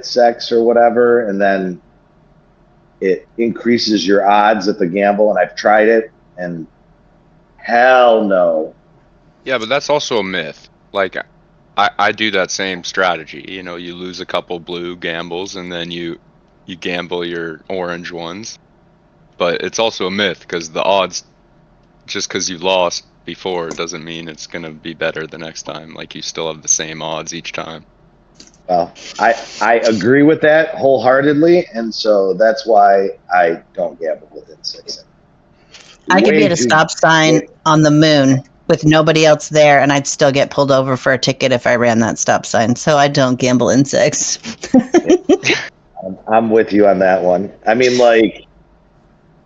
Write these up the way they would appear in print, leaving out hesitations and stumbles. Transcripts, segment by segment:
insects or whatever, and then it increases your odds at the gamble. And I've tried it, and hell no. Yeah, but that's also a myth. Like, I do that same strategy. You know, you lose a couple blue gambles and then you gamble your orange ones. But it's also a myth because the odds, just because you lost before, doesn't mean it's gonna be better the next time. Like, you still have the same odds each time. Well, I agree with that wholeheartedly, and so that's why I don't gamble with insects. I could be at a stop sign on the moon with nobody else there, and I'd still get pulled over for a ticket if I ran that stop sign. So I don't gamble insects. I'm with you on that one. I mean, like,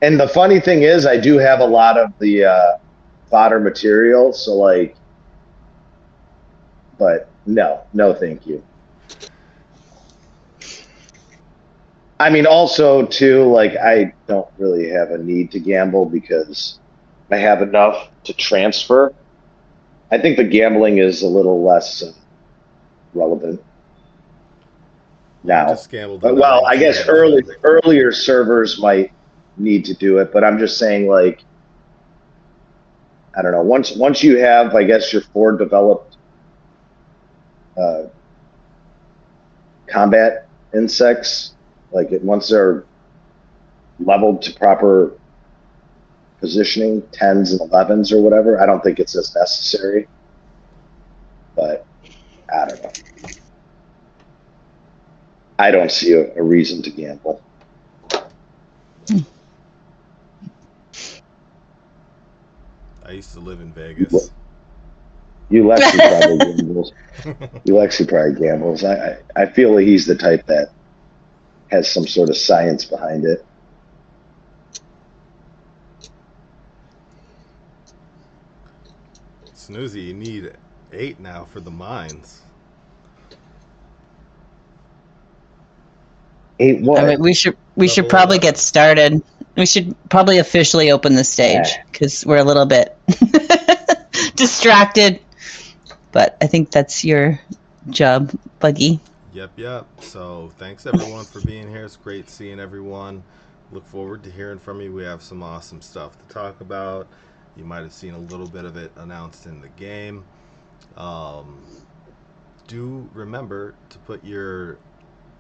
and the funny thing is, I do have a lot of the fodder material, so like, but no, thank you. I mean, also too, like, I don't really have a need to gamble because I have enough to transfer. I think the gambling is a little less relevant now. Just gambled Well, I guess earlier servers might need to do it, but I'm just saying, like, I don't know. Once you have, I guess, your 4 developed combat insects, like once they're leveled to proper positioning, 10s and 11s or whatever, I don't think it's as necessary. But I don't know. I don't see a reason to gamble. I used to live in Vegas. Lexi probably gambles. Lexi probably gambles. I feel like he's the type that has some sort of science behind it. Snoozy, you need 8 now for the mines. 8 what? I mean, we should probably get started. We should probably officially open the stage because we're a little bit distracted. But I think that's your job, Buggy. Yep. So thanks everyone for being here. It's great seeing everyone. Look forward to hearing from you. We have some awesome stuff to talk about. You might have seen a little bit of it announced in the game. Do remember to put your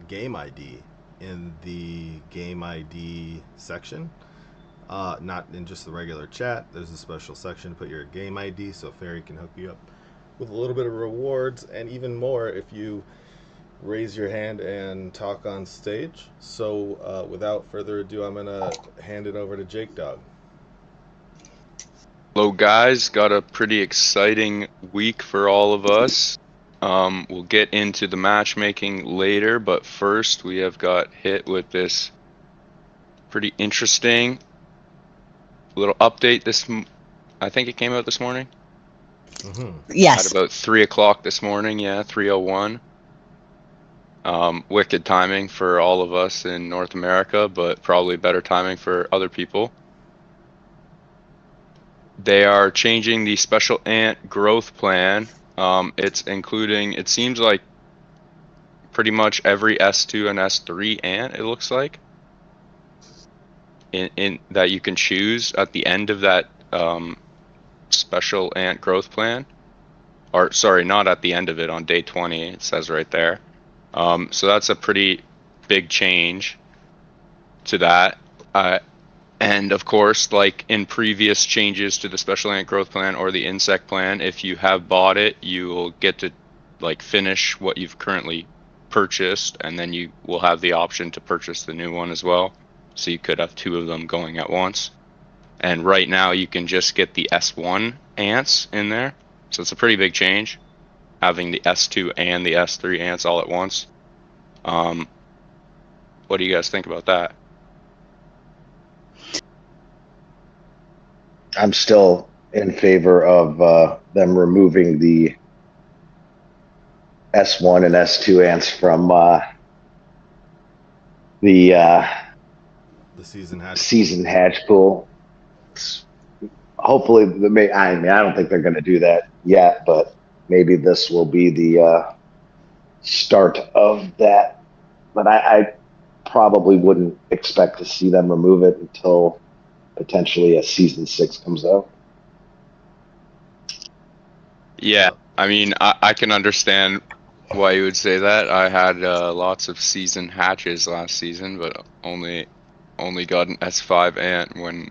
game ID in the game ID section. Not in just the regular chat. There's a special section to put your game ID so Fairy can hook you up with a little bit of rewards and even more if you raise your hand and talk on stage. So without further ado, I'm going to hand it over to Jake Dog. Hello guys, got a pretty exciting week for all of us. We'll get into the matchmaking later, but first we have got hit with this pretty interesting little update. I think it came out this morning. Yes. At about 3 o'clock this morning, 3:01. Wicked timing for all of us in North America, but probably better timing for other people. They are changing the special ant growth plan. It's including, it seems like pretty much every S2 and S3 ant, it looks like, in that you can choose at the end of that special ant growth plan. Or sorry, not at the end of it, on day 20, it says right there. So that's a pretty big change to that. And of course, like in previous changes to the special ant growth plan or the insect plan, if you have bought it, you will get to like finish what you've currently purchased, and then you will have the option to purchase the new one as well. So you could have 2 of them going at once. And right now you can just get the S1 ants in there. So it's a pretty big change, having the S2 and the S3 ants all at once. What do you guys think about that? I'm still in favor of them removing the S1 and S2 ants from the season hatch pool. Hopefully, I don't think they're going to do that yet, but maybe this will be the start of that but I probably wouldn't expect to see them remove it until potentially a season 6 comes out. Yeah, I mean, I can understand why you would say that. I had lots of season hatches last season, but only got an S5 ant when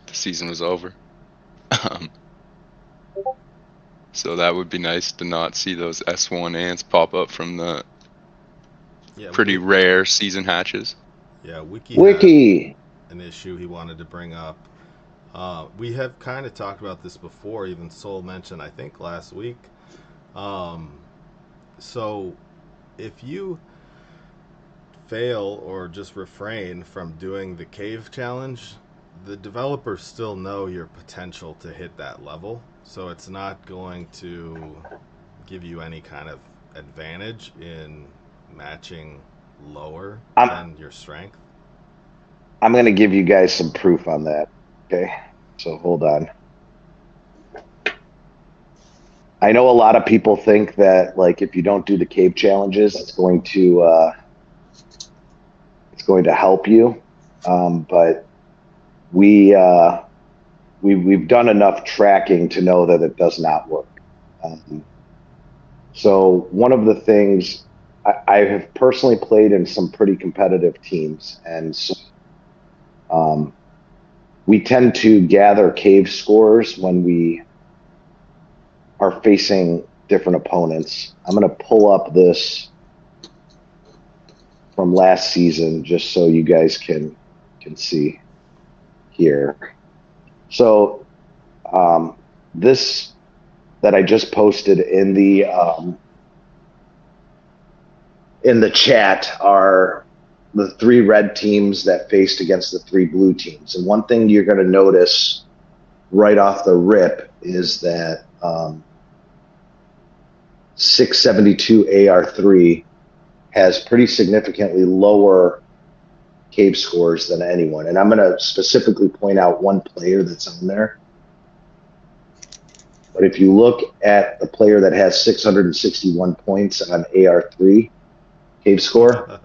the season was over. So that would be nice to not see those S1 ants pop up from the pretty rare season hatches. Yeah, Wiki had an issue he wanted to bring up. We have kind of talked about this before. Even Soul mentioned, I think, last week. So if you fail or just refrain from doing the cave challenge, the developers still know your potential to hit that level. So it's not going to give you any kind of advantage in matching lower than your strength. I'm going to give you guys some proof on that. Okay, so hold on. I know a lot of people think that, like, if you don't do the cave challenges, it's going to help you, but we've done enough tracking to know that it does not work. So one of the things, I have personally played in some pretty competitive teams, and so we tend to gather cave scores when we are facing different opponents. I'm going to pull up this from last season just so you guys can see here. So this that I just posted in the chat are the 3 red teams that faced against the 3 blue teams. And one thing you're going to notice right off the rip is that 672 AR3 has pretty significantly lower cave scores than anyone. And I'm going to specifically point out one player that's on there. But if you look at the player that has 661 points on AR3 cave score,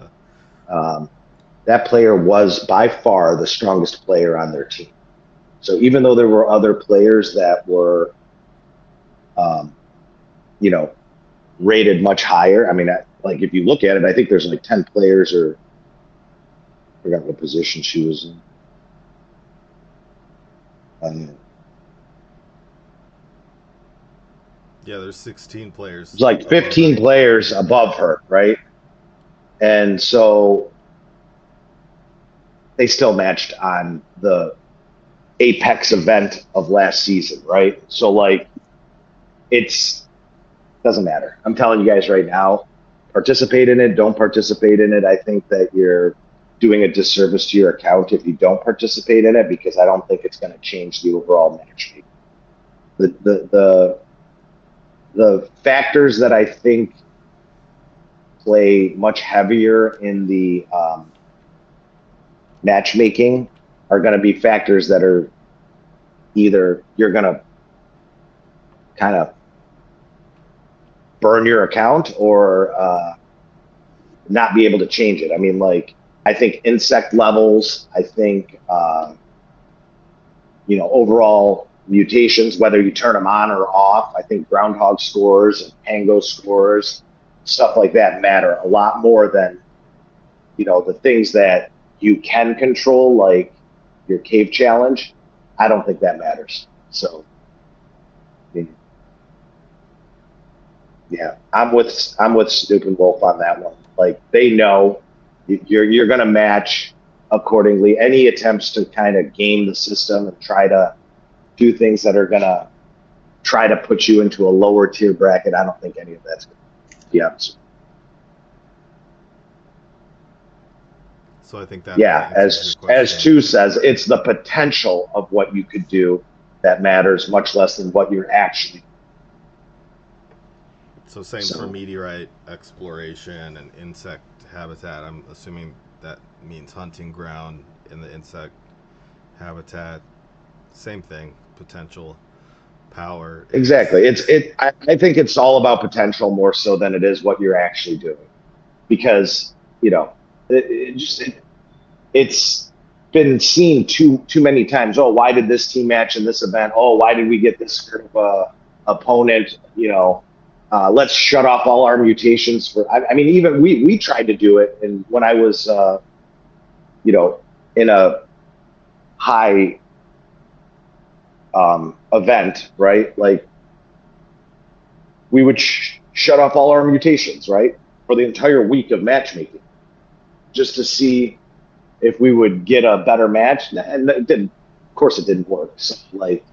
that player was by far the strongest player on their team. So even though there were other players that were, rated much higher, I mean, like if you look at it, I think there's like 10 players, or I forgot what position she was in. Yeah, there's 16 players. It's like 15 players above her, right? And so they still matched on the Apex event of last season, right? So like, doesn't matter. I'm telling you guys right now, participate in it, don't participate in it. I think that you're doing a disservice to your account if you don't participate in it, because I don't think it's going to change the overall matchmaking. The factors that I think play much heavier in the matchmaking are going to be factors that are either you're going to kind of burn your account or not be able to change it. I mean, like, I think insect levels, I think, overall mutations, whether you turn them on or off. I think groundhog scores and pango scores, stuff like that matter a lot more than, the things that you can control, like your cave challenge. I don't think that matters. So, I mean, yeah, I'm with Snoop and Wolf on that one. Like, they know you're going to match accordingly. Any attempts to kind of game the system and try to do things that are going to try to put you into a lower tier bracket, I don't think any of that's going to be honest. So I think that, yeah, as Tu says, it's the potential of what you could do that matters much less than what you're actually. So same for meteorite exploration and insect habitat. I'm assuming that means hunting ground in the insect habitat. Same thing, potential, power. Exactly. I think it's all about potential more so than it is what you're actually doing. Because you know, it's been seen too many times. Oh, why did this team match in this event? Oh, why did we get this sort of opponent? You know, let's shut off all our mutations for. I mean, even we tried to do it, and when I was, you know, in a high event, right? Like we would shut off all our mutations, right, for the entire week of matchmaking, just to see if we would get a better match. And it didn't. Of course, it didn't work. So, like,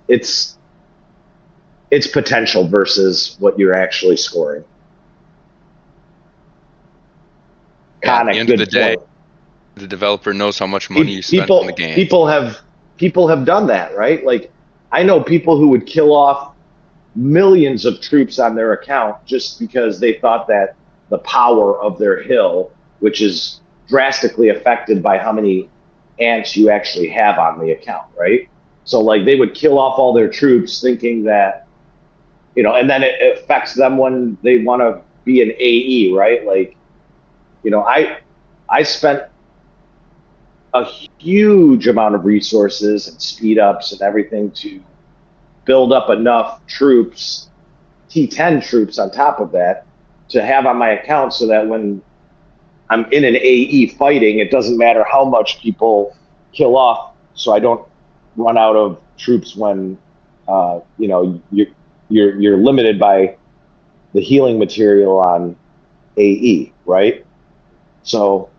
it's potential versus what you're actually scoring. Yeah, at the end of the day, the developer knows how much money you spent on the game. People have done that, right? Like, I know people who would kill off millions of troops on their account just because they thought that the power of their hill, which is drastically affected by how many ants you actually have on the account, right? So, like, they would kill off all their troops thinking that, you know, and then it affects them when they want to be an AE, right? Like, you know, I spent a huge amount of resources and speed ups and everything to build up enough troops, T10 troops on top of that, to have on my account so that when I'm in an AE fighting, it doesn't matter how much people kill off, so I don't run out of troops when you know, you're limited by the healing material on AE, right? So,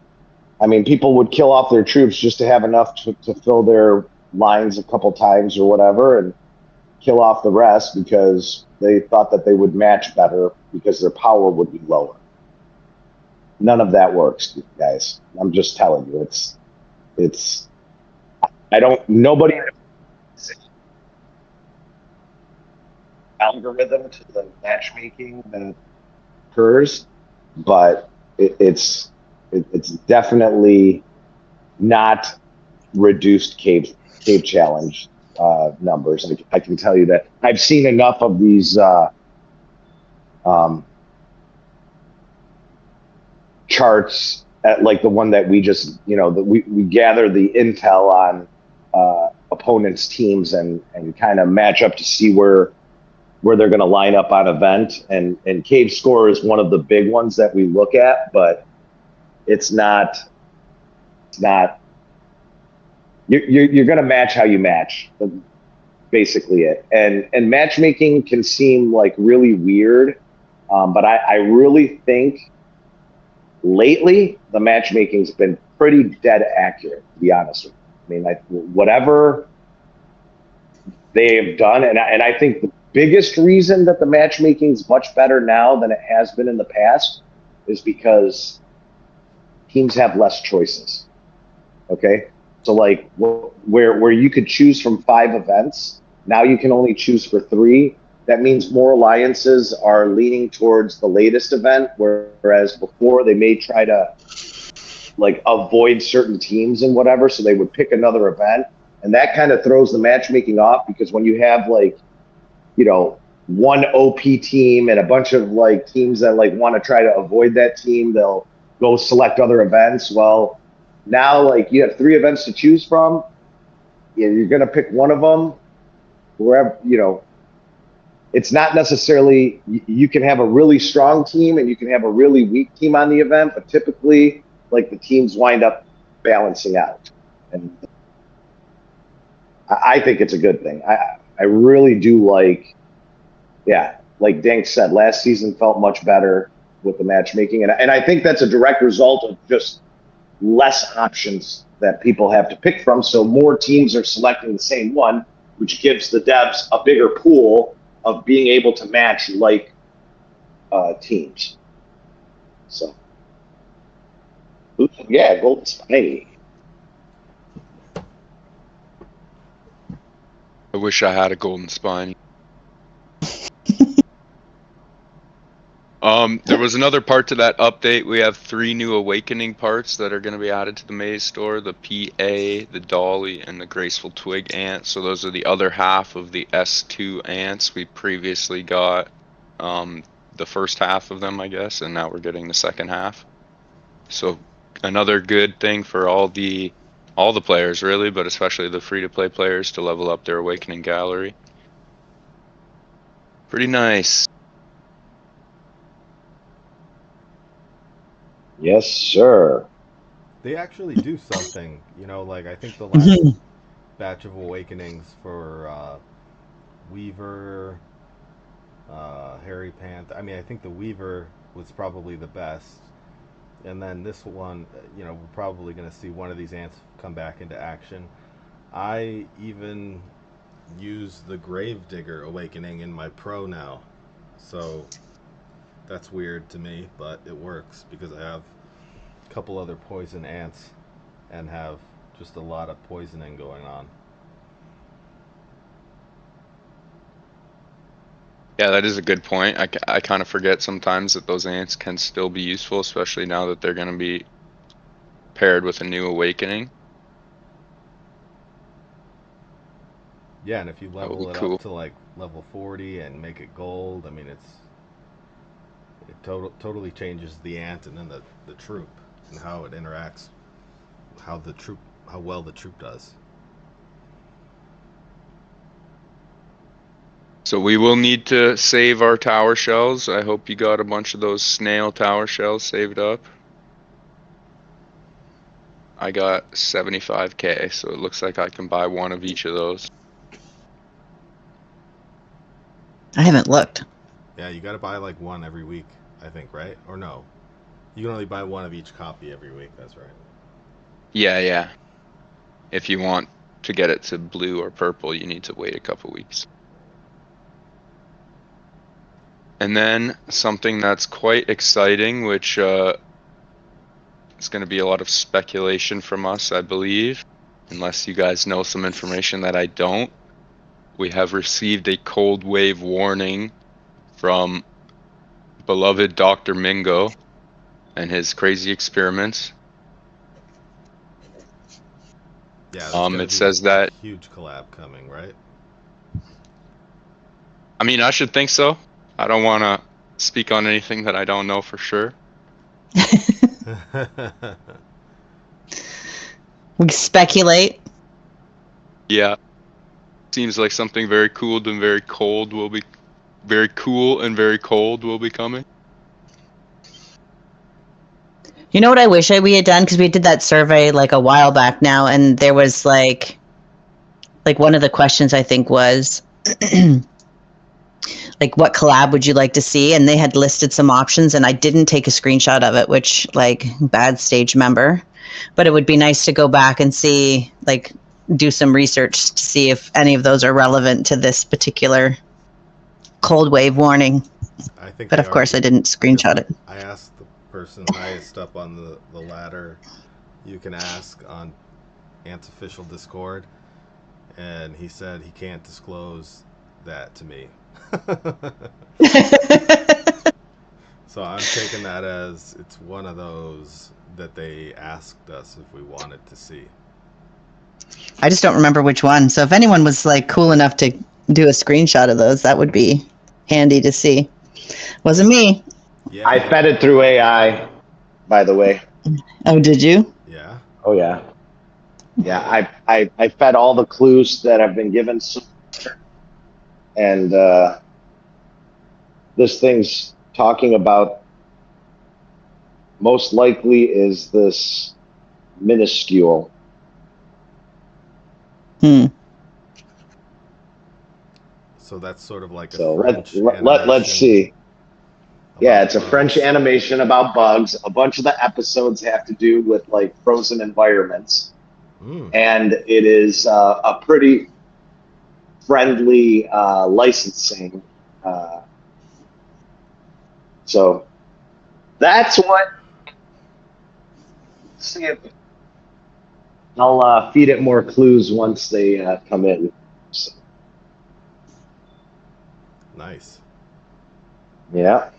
I mean, people would kill off their troops just to have enough to fill their lines a couple times or whatever, and kill off the rest because they thought that they would match better because their power would be lower. None of that works, guys. I'm just telling you, nobody algorithm to the matchmaking that occurs, but it's definitely not reduced cave challenge numbers. I can tell you that I've seen enough of these charts, at like the one that we just, you know, that we gather the intel on opponents' teams and kind of match up to see where they're going to line up on event, and cave score is one of the big ones that we look at, but it's not you're going to match how you match, basically it. And matchmaking can seem like really weird, but I really think lately the matchmaking's been pretty dead accurate, to be honest with you. I mean, whatever they've done, and I think the biggest reason that the matchmaking's much better now than it has been in the past is because teams have less choices. Okay, so like where you could choose from 5 events, now you can only choose for 3. That means more alliances are leaning towards the latest event, whereas before they may try to like avoid certain teams and whatever, so they would pick another event, and that kind of throws the matchmaking off, because when you have, like, you know, one OP team and a bunch of like teams that like want to try to avoid that team, they'll go select other events. Well, now, like, you have 3 events to choose from. You're going to pick one of them wherever, you know. It's not necessarily, you can have a really strong team and you can have a really weak team on the event, but typically, like, the teams wind up balancing out. And I think it's a good thing. I really do like Dank said, last season felt much better with the matchmaking. And I think that's a direct result of just less options that people have to pick from. So more teams are selecting the same one, which gives the devs a bigger pool of being able to match like teams. So, yeah, Golden Spiny. I wish I had a golden spine. There was another part to that update. We have 3 new awakening parts that are going to be added to the maze store: the PA, the Dolly, and the Graceful Twig ant. So those are the other half of the S2 ants. We previously got the first half of them, I guess, and now we're getting the second half. So another good thing for all the players really, but especially the free-to-play players to level up their Awakening Gallery. Pretty nice. Yes, sir. They actually do something, like I think the last batch of Awakenings for Weaver, Harry Panther. I mean, I think the Weaver was probably the best. And then this one, we're probably going to see one of these ants come back into action. I even use the Gravedigger Awakening in my pro now. So that's weird to me, but it works because I have a couple other poison ants and have just a lot of poisoning going on. Yeah, that is a good point. I kind of forget sometimes that those ants can still be useful, especially now that they're going to be paired with a new Awakening. Yeah, and if you That would level be it cool. up to like level 40 and make it gold, I mean, it totally changes the ant and then the troop and how it interacts, how well the troop does. So we will need to save our tower shells. I hope you got a bunch of those snail tower shells saved up. I got 75k, so it looks like I can buy one of each of those. I haven't looked. Yeah, you got to buy like one every week, I think, right? Or no? You can only buy one of each copy every week, that's right. Yeah. If you want to get it to blue or purple, you need to wait a couple weeks. And then something that's quite exciting, which is going to be a lot of speculation from us, I believe, unless you guys know some information that I don't. We have received a cold wave warning from beloved Dr. Mingo and his crazy experiments. Yeah, it says that huge collab coming, right? I mean, I should think so. I don't want to speak on anything that I don't know for sure. We speculate. Yeah. Seems like something very cool and very cold will be coming. You know what I wish we had done? Because we did that survey like a while back now, and there was like one of the questions I think was like, what collab would you like to see? And they had listed some options, and I didn't take a screenshot of it, which like bad stage member. But it would be nice to go back and see, like, do some research to see if any of those are relevant to this particular cold wave warning. I think, but of course, I didn't screenshot it. I asked the person highest up on the ladder. You can ask on Ant's official Discord, and he said he can't disclose that to me. So I'm taking that as it's one of those that they asked us if we wanted to see. I just don't remember which one. So if anyone was like cool enough to do a screenshot of those, that would be handy to see. Wasn't me. Yeah. I fed it through AI, by the way. Oh, did you? Yeah. Oh yeah. Yeah, I fed all the clues that have been given so far. And this thing's talking about most likely is this minuscule. So that's sort of like so a French let's see. Yeah, it's a French animation about bugs. A bunch of the episodes have to do with like frozen environments. And it is a pretty friendly licensing. So that's what. Let's see if I'll feed it more clues once they come in. So. Nice. Yeah.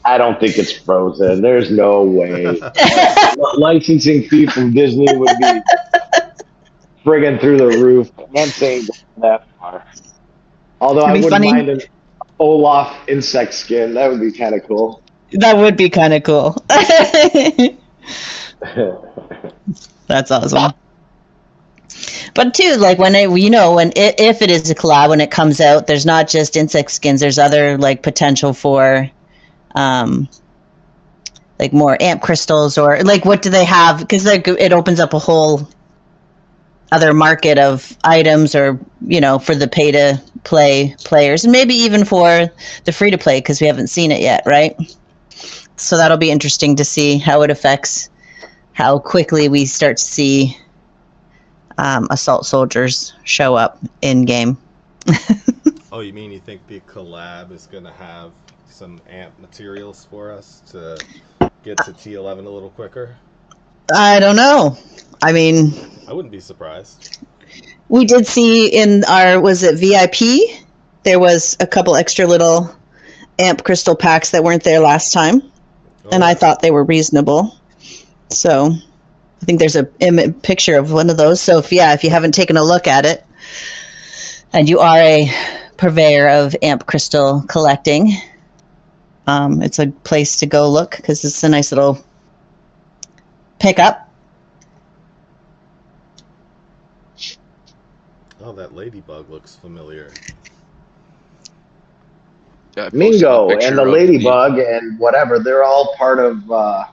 I don't think it's frozen. There's no way. Licensing fee from Disney would be friggin' through the roof. I'm saying that far. Although I wouldn't mind an Olaf insect skin. That would be kind of cool. That would be kind of cool. That's awesome. But too, like when if it is a collab, when it comes out, there's not just insect skins. There's other like potential for, like more amp crystals, or like what do they have? Because like it opens up a whole other market of items, or for the pay to play players, and maybe even for the free to play, because we haven't seen it yet, right? So that'll be interesting to see how it affects how quickly we start to see assault soldiers show up in game. Oh, you mean you think the collab is going to have some amp materials for us to get to T11 a little quicker? I don't know. I mean, I wouldn't be surprised. we did see in our, was it VIP? There was a couple extra little amp crystal packs that weren't there last time. And I thought they were reasonable. So I think there's a picture of one of those. So if you haven't taken a look at it, and you are a purveyor of amp crystal collecting, it's a place to go look, because it's a nice little pickup. Oh, that ladybug looks familiar. Yeah, I posted a Mingo picture and the of ladybug and whatever, they're all part of the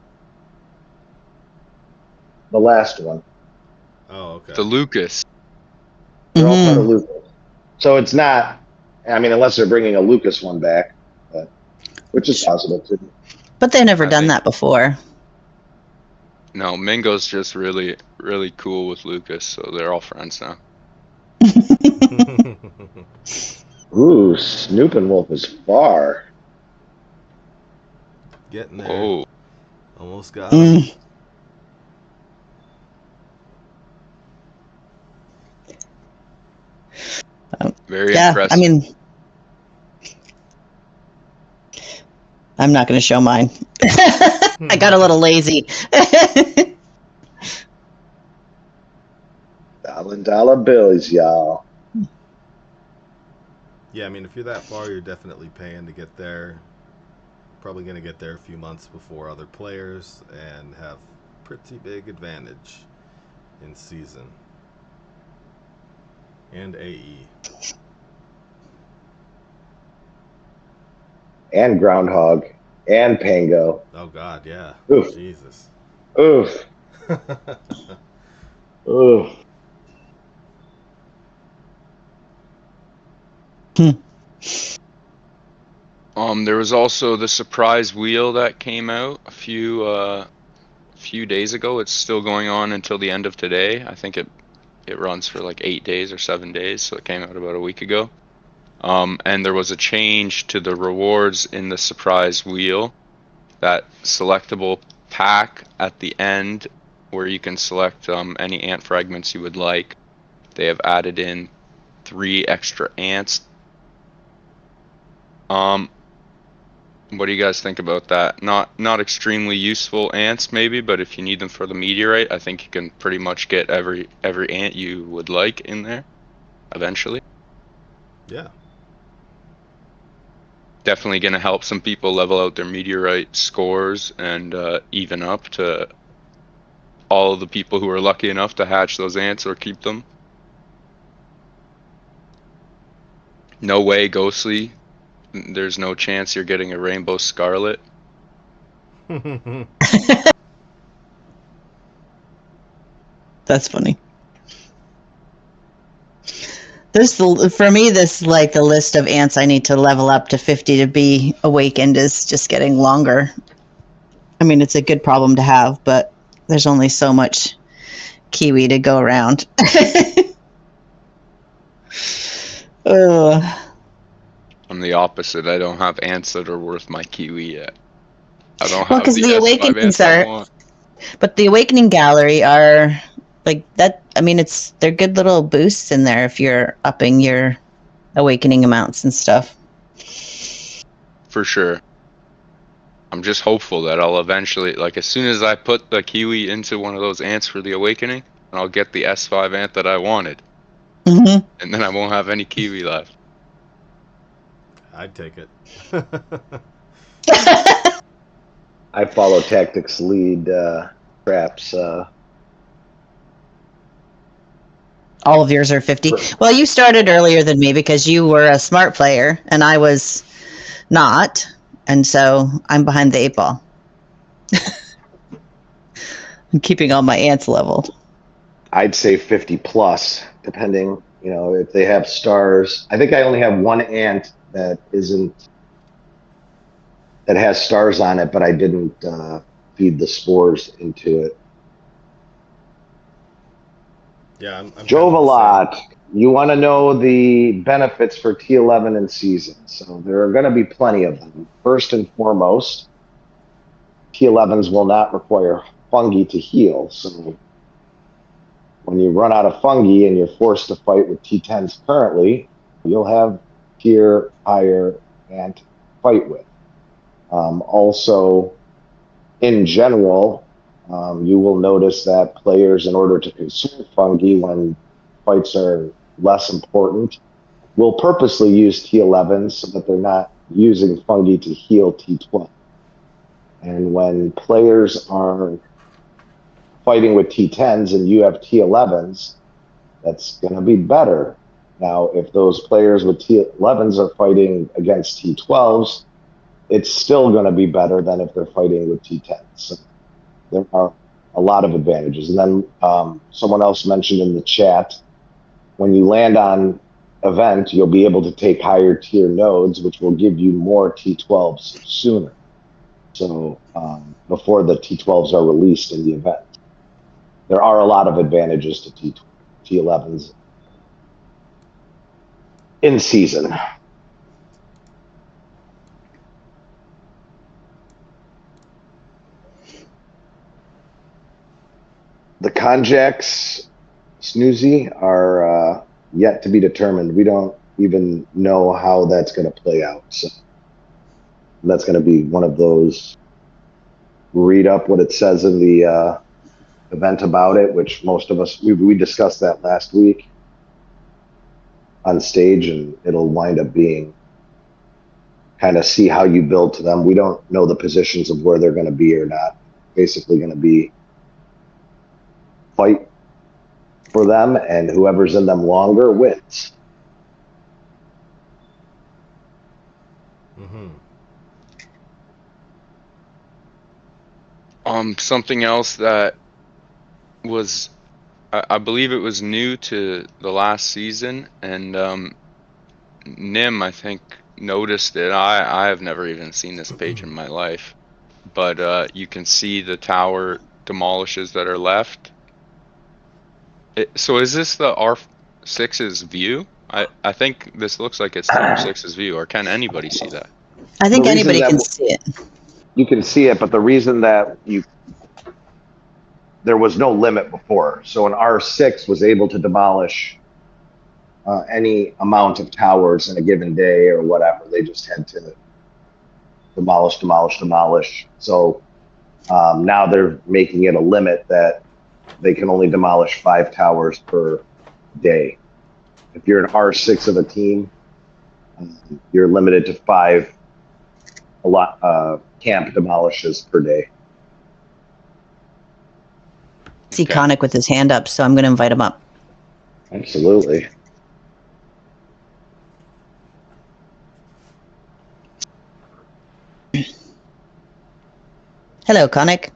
last one. Oh, okay. the Lucas. They're all part Mhm. of Lucas. So it's not, I mean, unless they're bringing a Lucas one back, which is possible too. But they've never I done think- that before. No, Mingo's just really, really cool with Lucas, so they're all friends now. Ooh, Snoop and Wolf is far. Getting there. Oh, Almost got him. very Yeah, impressive. I mean, I'm not going to show mine. I got a little lazy. $1 bills, y'all. Yeah, I mean, if you're that far, you're definitely paying to get there. Probably going to get there a few months before other players and have pretty big advantage in season. And AE. And Groundhog. And Pango. Oh, God, yeah. Oof. Jesus. Oof. Oof. There was also the surprise wheel that came out a few days ago. It's still going on until the end of today. I think it runs for like 8 days or 7 days, so it came out about a week ago. And there was a change to the rewards in the surprise wheel. That selectable pack at the end, where you can select any ant fragments you would like. They have added in 3 extra ants. What do you guys think about that? Not extremely useful ants maybe, but if you need them for the meteorite, I think you can pretty much get every ant you would like in there eventually. Yeah. Definitely going to help some people level out their meteorite scores and even up to all of the people who are lucky enough to hatch those ants or keep them. No way, Ghostly. There's no chance you're getting a rainbow scarlet. That's funny. For me, this like the list of ants I need to level up to 50 to be awakened is just getting longer. I mean, it's a good problem to have, but there's only so much kiwi to go around. I'm the opposite. I don't have ants that are worth my kiwi yet. I don't Well, have 'cause the S5 awakenings ants I are- want. But the awakening gallery are like that. I mean, they're good little boosts in there if you're upping your awakening amounts and stuff. For sure. I'm just hopeful that I'll eventually, like, as soon as I put the kiwi into one of those ants for the awakening, I'll get the S5 ant that I wanted. Mm-hmm. And then I won't have any kiwi left. I'd take it. I follow Tactics Lead traps. All of yours are 50. Well, you started earlier than me because you were a smart player and I was not. And so I'm behind the 8 ball. I'm keeping all my ants level. I'd say 50 plus, depending, if they have stars. I think I only have one ant that has stars on it, but I didn't feed the spores into it. Yeah, I'm Joe kind of the same. Valot, you want to know the benefits for T11 in season. So there are going to be plenty of them. First and foremost, T11s will not require fungi to heal. So when you run out of fungi and you're forced to fight with T10s currently, you'll have tier higher ant to fight with. Also, in general, you will notice that players, in order to conserve fungi when fights are less important, will purposely use T11s so that they're not using fungi to heal T12. And when players are fighting with T10s and you have T11s, that's going to be better. Now, if those players with T11s are fighting against T12s, it's still going to be better than if they're fighting with T10s. So there are a lot of advantages. And then someone else mentioned in the chat, when you land on event, you'll be able to take higher tier nodes, which will give you more T12s sooner. So before the T12s are released in the event, there are a lot of advantages to T11s in season. The Konjaks, Snoozy, are yet to be determined. We don't even know how that's going to play out. So that's going to be one of those, read up what it says in the event about it, which most of us, we discussed that last week on stage, and it'll wind up being kind of see how you build to them. We don't know the positions of where they're going to be or not. Basically going to be fight for them, and whoever's in them longer wins. Mm-hmm. Something else that was, I believe it was new to the last season, and Nim, I think, noticed it. I have never even seen this page in my life, but you can see the tower demolishes that are left. So is this the R6's view? I think this looks like it's the R6's view, or can anybody see that? I think The reason anybody that can see it. You can see it, but the reason that there was no limit before, so an R6 was able to demolish any amount of towers in a given day or whatever. They just had to demolish. So now they're making it a limit that they can only demolish 5 towers per day. If you're an R6 of a team, you're limited to 5 camp demolishes per day. I see Conic with his hand up, so I'm going to invite him up. Absolutely. Hello, Conic.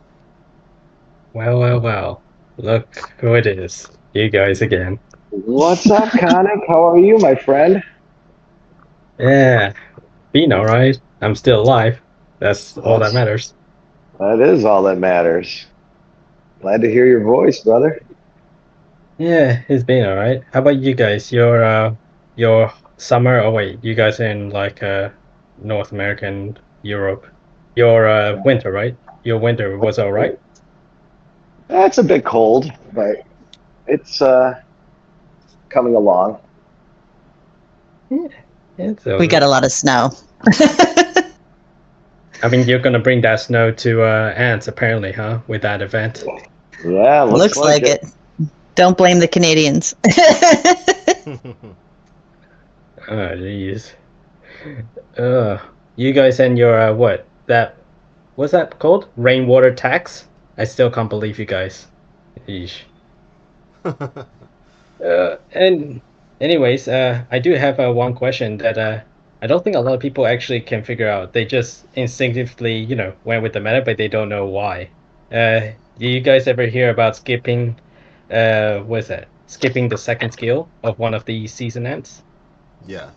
Well. Look who it is. You guys again. What's up, Conic? How are you, my friend? Yeah, being alright. I'm still alive. That's all that matters. That is all that matters. Glad to hear your voice, brother. Yeah, it's been alright. How about you guys? Your summer? Oh wait, you guys are in like North American Europe. Your winter, right? Your winter was alright. It's a bit cold, but it's coming along. Yeah, it's We got a lot of snow. I mean, you're gonna bring that snow to Ants apparently, huh? With that event. Yeah, Looks like it. Don't blame the Canadians. Oh, jeez. You guys and your what? That what's that called? Rainwater tax. I still can't believe you guys. Yeesh. And anyways, I do have one question that I don't think a lot of people actually can figure out. They just instinctively, went with the meta, but they don't know why. Do you guys ever hear about skipping? What's that? Skipping the second skill of one of the season ends? Yeah.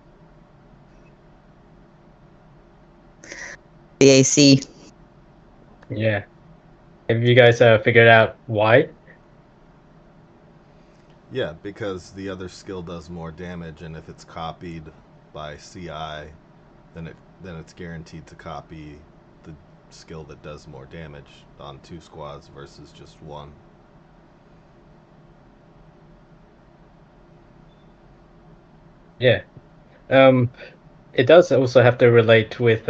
The AC. Yeah. Have you guys figured out why? Yeah, because the other skill does more damage, and if it's copied by CI, then it's guaranteed to copy the skill that does more damage on 2 squads versus just 1. Yeah. It does also have to relate with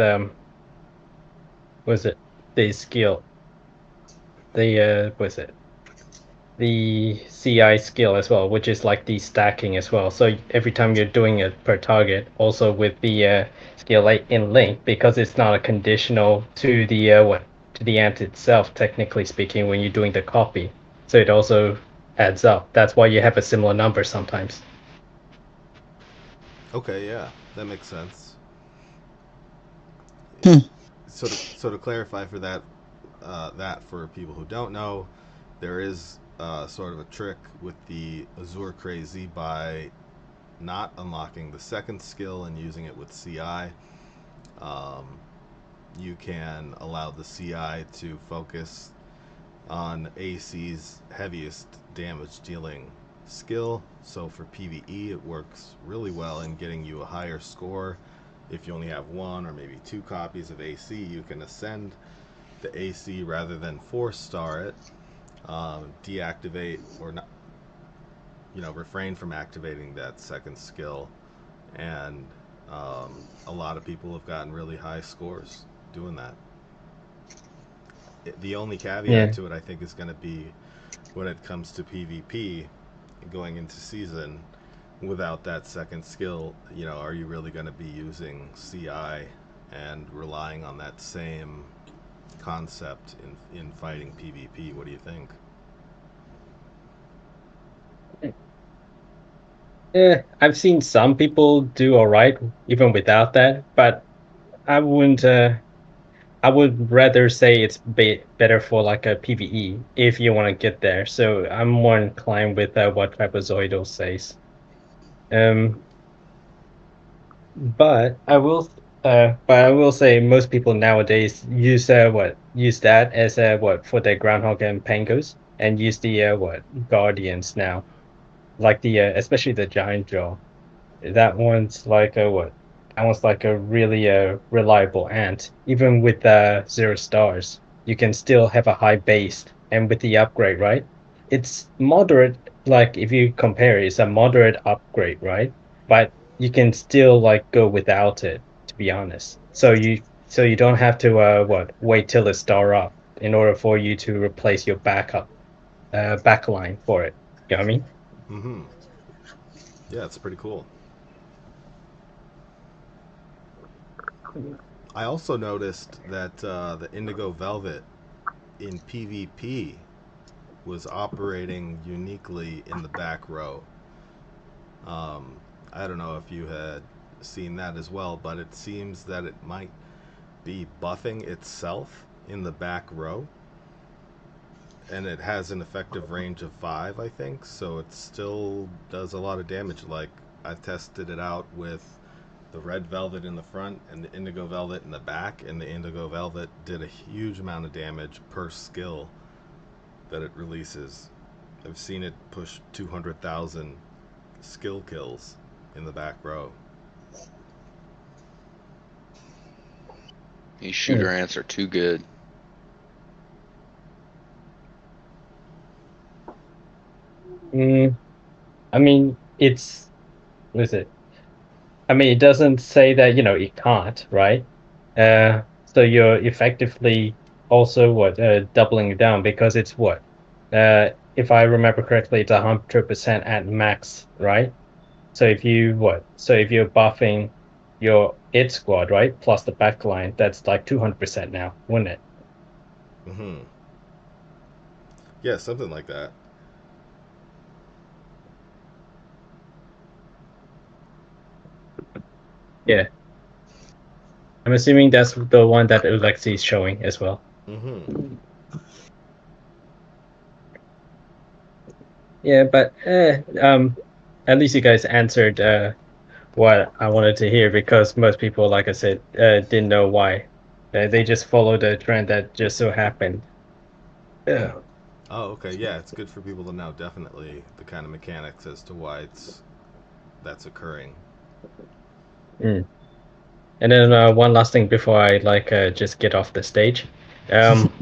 was it the skill? The was it the CI skill as well, which is like the stacking as well. So every time you're doing it per target, also with the skill in link, because it's not a conditional to the to the ant itself, technically speaking, when you're doing the copy. So it also adds up. That's why you have a similar number sometimes. Okay, yeah, that makes sense. Hmm. So to clarify for that, that for people who don't know, there is sort of a trick with the Azure Crazy by not unlocking the second skill and using it with CI. You can allow the CI to focus on AC's heaviest damage dealing skill. So for PvE, it works really well in getting you a higher score. If you only have 1 or maybe 2 copies of AC, you can ascend the AC rather than 4-star it, deactivate or not, refrain from activating that second skill, and a lot of people have gotten really high scores doing that. The only caveat to it, I think, is going to be when it comes to PvP going into season without that second skill. Are you really going to be using CI and relying on that same concept in fighting PvP? What do you think? Yeah, I've seen some people do all right even without that, but I wouldn't. I would rather say it's better for like a PvE if you want to get there. So I'm more inclined with what Trapezoidal says. But I will say most people nowadays use use that as for their Groundhog and Pangos, and use the Guardians now, like the especially the Giant Jaw. That one's like a what? That one's like a really reliable ant. Even with 0 stars, you can still have a high base, and with the upgrade, right? It's moderate. Like if you compare, it's a moderate upgrade, right? But you can still like go without it, to be honest. So you don't have to wait till it star up in order for you to replace your backline for it. You know what I mean? Mm-hmm. Yeah, it's pretty cool. I also noticed that the Indigo Velvet in PvP was operating uniquely in the back row. I don't know if you had seen that as well, but it seems that it might be buffing itself in the back row. And it has an effective range of 5, I think, so it still does a lot of damage. Like, I've tested it out with the Red Velvet in the front and the Indigo Velvet in the back, and the Indigo Velvet did a huge amount of damage per skill that it releases. I've seen it push 200,000 skill kills in the back row. These shooter ants are too good. I mean, what is it? I mean, it doesn't say that, it can't, right? So you're effectively also doubling it down because it's what? If I remember correctly, it's 100% at max, right? So if you're buffing your it squad, right, plus the backline, that's like 200% now, wouldn't it? Mm-hmm. Yeah, something like that. Yeah. I'm assuming that's the one that Alexi is showing as well. Mm-hmm. Yeah, but at least you guys answered what I wanted to hear, because most people, like I said, didn't know why. They just followed the trend that just so happened. Yeah. Oh, okay. Yeah, it's good for people to know definitely the kind of mechanics as to why that's occurring. Mm. And then one last thing before I just get off the stage.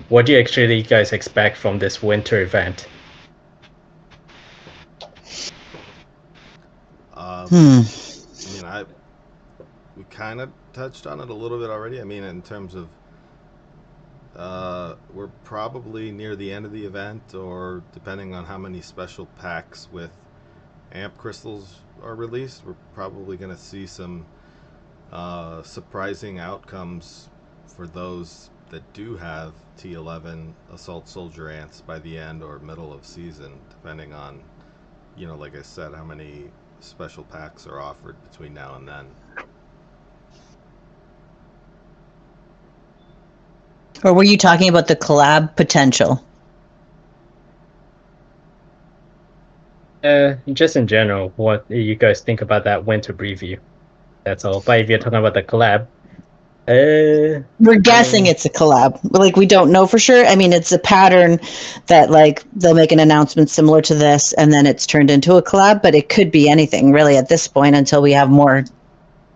What do you actually guys expect from this winter event? Hmm. I mean, we kind of touched on it a little bit already. I mean, in terms of we're probably near the end of the event, or depending on how many special packs with amp crystals are released, we're probably going to see some surprising outcomes for those that do have T11 Assault Soldier ants by the end or middle of season, depending on, like I said, how many special packs are offered between now and then. Or were you talking about the collab potential? Just in general, what do you guys think about that winter preview? That's all. But if you're talking about the collab, We're guessing it's a collab. Like, we don't know for sure. I mean, it's a pattern that, like, they'll make an announcement similar to this and then it's turned into a collab, but it could be anything really at this point until we have more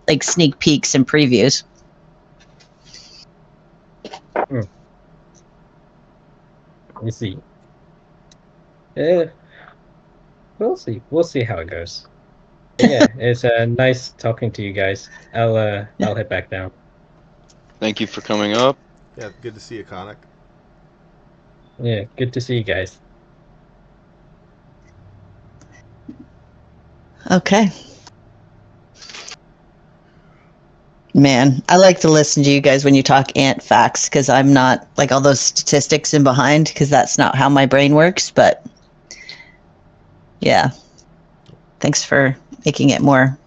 like sneak peeks and previews. you see. Uh, we'll see. We'll see how it goes. But yeah, it's nice talking to you guys. I'll head back down. Thank you for coming up. Yeah, good to see you, Conic. Yeah, good to see you guys. Okay. Man, I like to listen to you guys when you talk ant facts, because I'm not like all those statistics in behind, because that's not how my brain works. But yeah, thanks for making it more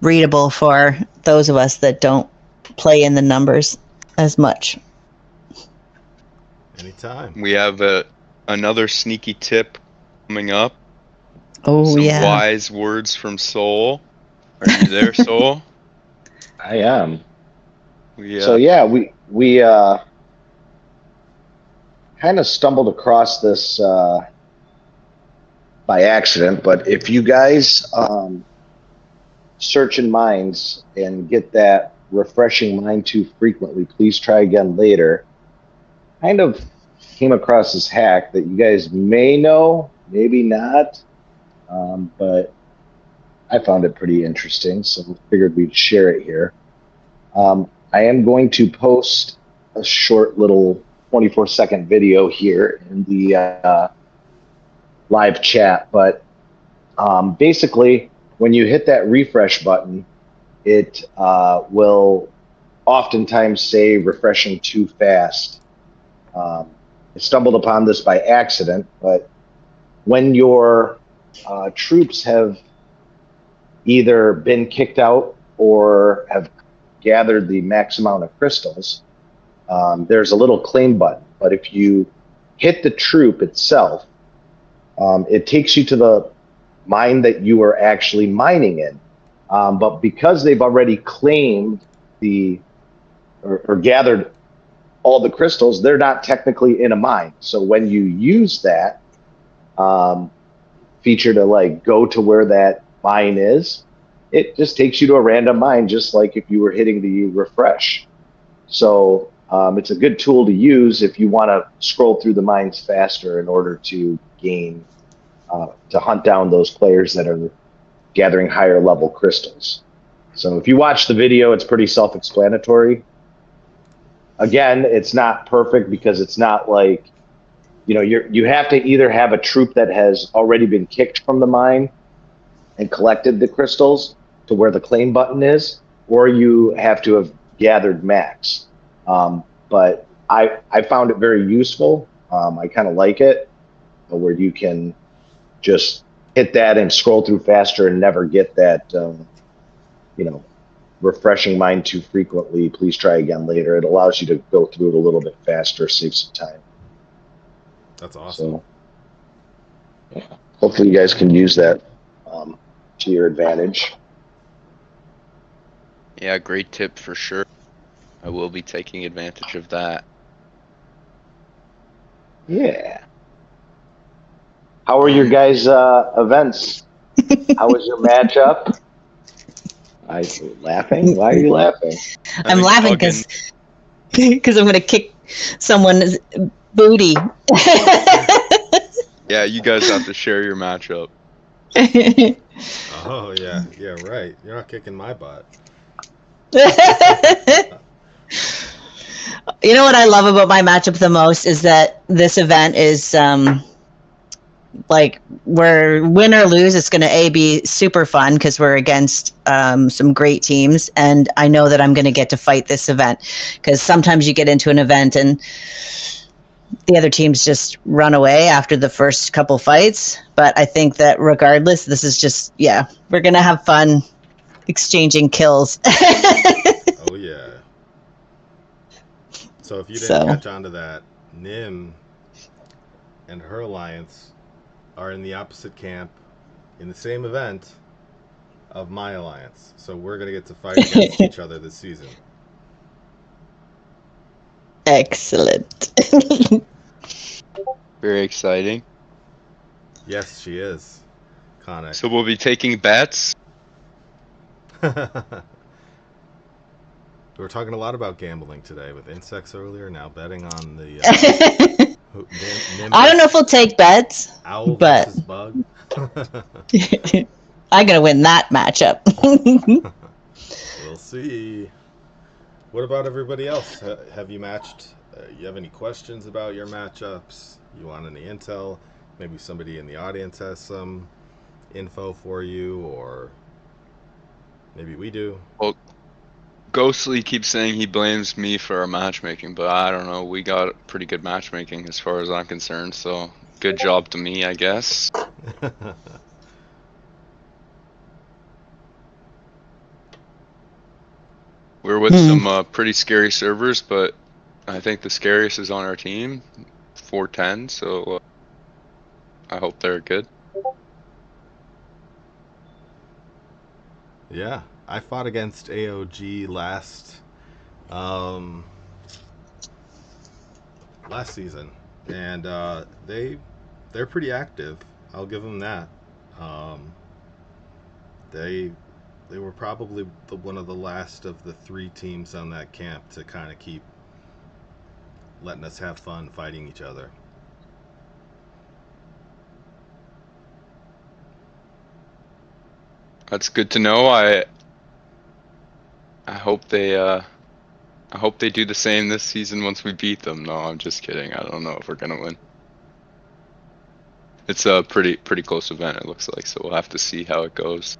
readable for those of us that don't play in the numbers as much. Anytime. We have another sneaky tip coming up. Oh, Some yeah. wise words from Soul. Are you there, Soul? I am. We So yeah, we kind of stumbled across this by accident, but if you guys search in minds and get that refreshing mind too frequently, please try again later. Kind of came across this hack that you guys may know, maybe not, but I found it pretty interesting, so figured we'd share it here. I am going to post a short little 24-second video here in the live chat, but basically, when you hit that refresh button, it will oftentimes say refreshing too fast. I stumbled upon this by accident, but when your troops have either been kicked out or have gathered the max amount of crystals, there's a little claim button. But if you hit the troop itself, it takes you to the mine that you are actually mining in. But because they've already claimed or gathered all the crystals, they're not technically in a mine. So when you use that feature to like go to where that mine is, it just takes you to a random mine, just like if you were hitting the refresh. So it's a good tool to use if you want to scroll through the mines faster in order to gain, to hunt down those players that are gathering higher level crystals. So if you watch the video, it's pretty self-explanatory. Again, it's not perfect because it's not like, you have to either have a troop that has already been kicked from the mine and collected the crystals to where the claim button is, or you have to have gathered max. But I found it very useful. I kind of like it, where you can just hit that and scroll through faster and never get that, refreshing mind too frequently. Please try again later. It allows you to go through it a little bit faster, save some time. That's awesome. So, yeah, hopefully you guys can use that to your advantage. Yeah, great tip for sure. I will be taking advantage of that. Yeah. How are your guys' events? How was your matchup? Laughing? Why are you laughing? I'm think laughing Duggan- because I'm going to kick someone's booty. Yeah, you guys have to share your matchup. Oh yeah, right. You're not kicking my butt. You know what I love about my matchup the most is that this event is like, we're win or lose, it's going to be super fun because we're against some great teams, and I know that I'm going to get to fight this event, because sometimes you get into an event and the other teams just run away after the first couple fights. But I think that regardless, this is just, we're going to have fun exchanging kills. Oh yeah. So if you didn't catch on to that, Nim and her alliance are in the opposite camp in the same event of my alliance. So we're going to get to fight against each other this season. Excellent. Very exciting. Yes, she is. Conic. So we'll be taking bets. We were talking a lot about gambling today with insects earlier. Now betting on the. I don't know if we'll take bets. Owl but versus bug. I'm gonna win that matchup. We'll see. What about everybody else? Have you matched? You have any questions about your matchups? You want any intel? Maybe somebody in the audience has some info for you, or maybe we do. Well, Ghostly keeps saying he blames me for our matchmaking, but I don't know. We got pretty good matchmaking as far as I'm concerned, so good job to me, I guess. We're with some pretty scary servers, but I think the scariest is on our team, 410, so I hope they're good. Yeah, I fought against AOG last season, and they're pretty active. I'll give them that. They were probably one of the last of the 3 teams on that camp to kind of keep letting us have fun fighting each other. That's good to know. I hope they do the same this season once we beat them. No, I'm just kidding. I don't know if we're gonna win. It's a pretty close event, it looks like, so we'll have to see how it goes.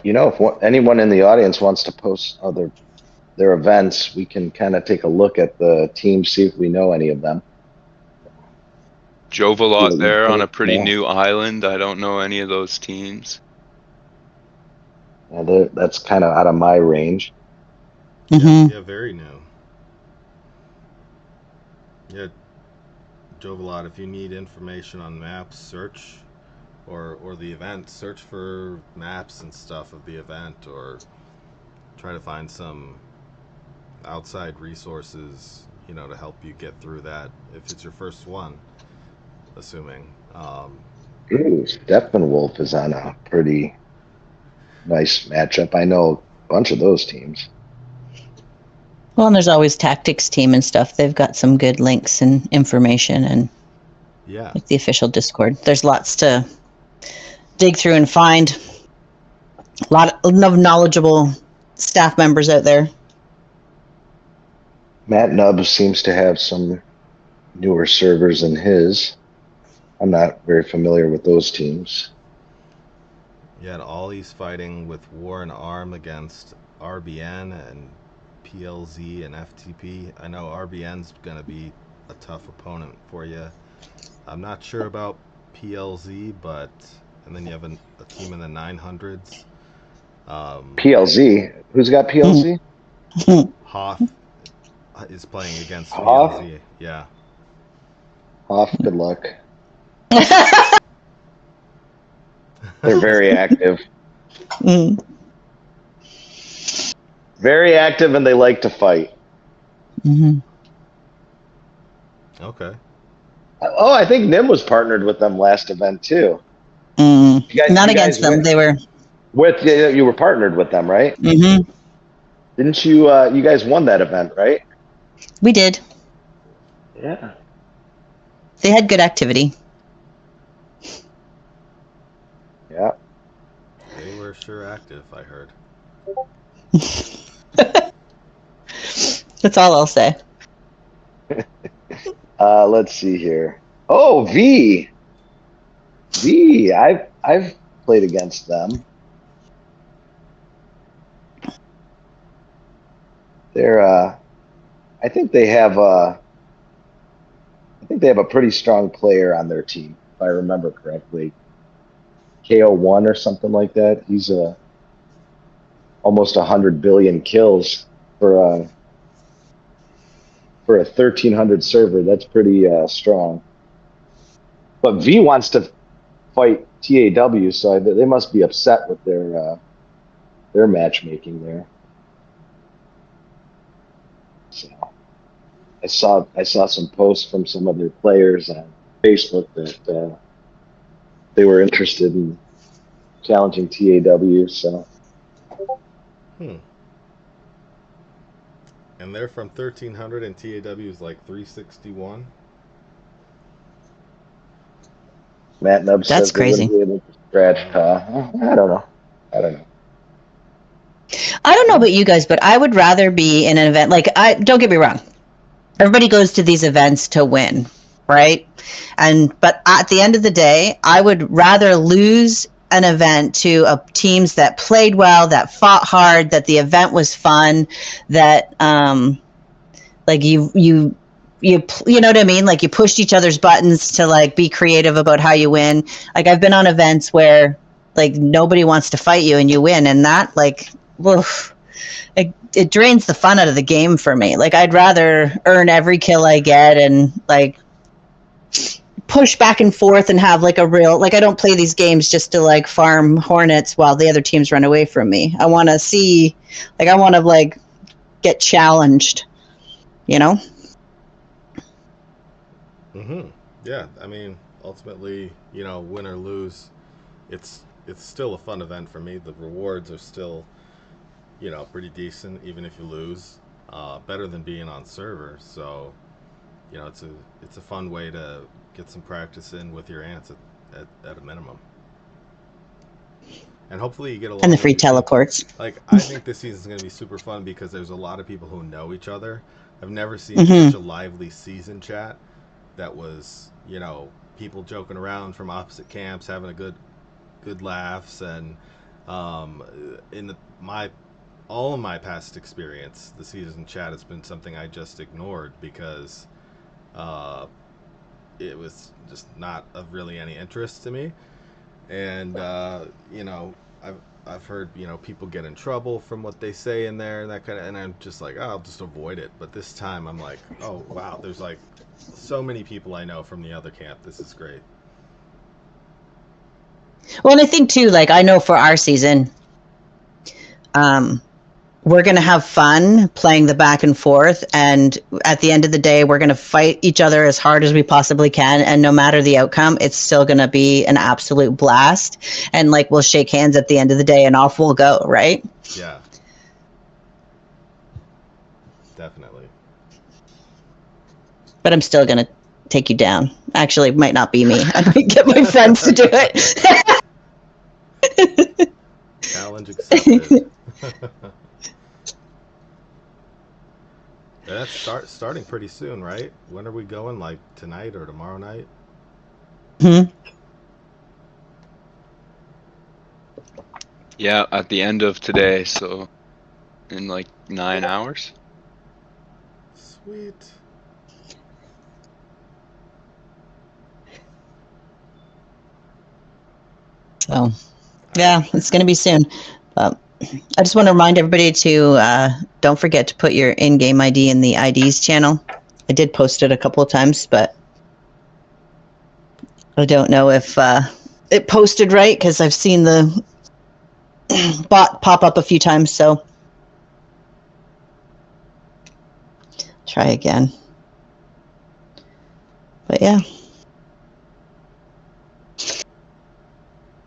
If anyone in the audience wants to post their events, we can kind of take a look at the team, see if we know any of them. Jovalot there on a pretty new island. I don't know any of those teams. Yeah, that's kind of out of my range. Mm-hmm. Yeah, very new. Yeah, Jovalot, if you need information on maps, search, or the event, search for maps and stuff of the event, or try to find some outside resources, to help you get through that if it's your first one, assuming. Ooh, Steppenwolf is on a pretty nice matchup. I know a bunch of those teams. Well, and there's always Tactics team and stuff. They've got some good links and information, and like the official Discord. There's lots to dig through and find. A lot of knowledgeable staff members out there. Matt Nubbs seems to have some newer servers in his. I'm not very familiar with those teams. Yeah, and Ollie's fighting with War and Arm against RBN and PLZ and FTP. I know RBN's going to be a tough opponent for you. I'm not sure about PLZ, but and then you have a team in the 900s. PLZ. Who's got PLZ? Hoth is playing against Hoth? PLZ. Yeah. Off. Good luck. They're very active. Mm. Very active, and they like to fight. Hmm. Okay. Oh, I think Nim was partnered with them last event too. Mm. You guys, Not you against guys them. went They were. with you were partnered with them, right? Hmm. Didn't you? You guys won that event, right? We did. Yeah. They had good activity. Yeah. They were sure active, I heard. That's all I'll say. Let's see here. Oh, V. I've played against them. They're I think they have a pretty strong player on their team, if I remember correctly. KO1 or something like that. He's almost 100 billion kills for a 1300 server. That's pretty strong. But V wants to fight TAW, so they must be upset with their matchmaking there. So I saw some posts from some of their players on Facebook that they were interested in challenging TAW. So And they're from 1300 and TAW is like 361. Matt Nubb That's says they crazy. wouldn't be able to scratch. I don't know. I don't know about you guys, but I would rather be in an event like don't get me wrong. Everybody goes to these events to win, right? But at the end of the day, I would rather lose an event to teams that played well, that fought hard, that the event was fun, that like you know what I mean? Like you pushed each other's buttons to like be creative about how you win. Like I've been on events where like nobody wants to fight you and you win, and that like, oof, it drains the fun out of the game for me. Like I'd rather earn every kill I get and like push back and forth and have like a real, like I don't play these games just to like farm hornets while the other teams run away from me. I want to see, like I want to like get challenged, you know? Yeah, I mean, ultimately, you know, win or lose, it's still a fun event for me. The rewards are still, you know, pretty decent, even if you lose. Better than being on server. So, you know, it's a fun way to get some practice in with your ants at a minimum. And hopefully you get along. And the free with your team. teleports. Like I think this season's going to be super fun because there's a lot of people who know each other. I've never seen such a lively season chat that was, you know, people joking around from opposite camps, having a good laughs, and all of my past experience, the season chat has been something I just ignored because it was just not of really any interest to me. And you know, I've heard, you know, people get in trouble from what they say in there and that kind of, and I'm just like, oh, I'll just avoid it. But this time I'm like, oh wow, there's like so many people I know from the other camp. This is great. Well, and I think too, like I know for our season, we're going to have fun playing the back and forth. And at the end of the day, we're going to fight each other as hard as we possibly can. And no matter the outcome, it's still going to be an absolute blast. And like, we'll shake hands at the end of the day and off we'll go. Right. Yeah. Definitely. But I'm still going to take you down. Actually, it might not be me. I might get my friends to do it. Challenge accepted. That's starting pretty soon, right? When are we going? Like tonight or tomorrow night? Yeah, at the end of today. So in like 9 hours. Sweet. So, yeah, it's going to be soon. I just want to remind everybody to don't forget to put your in-game ID in the IDs channel. I did post it a couple of times, but I don't know if it posted right because I've seen the bot pop up a few times. So try again. But yeah.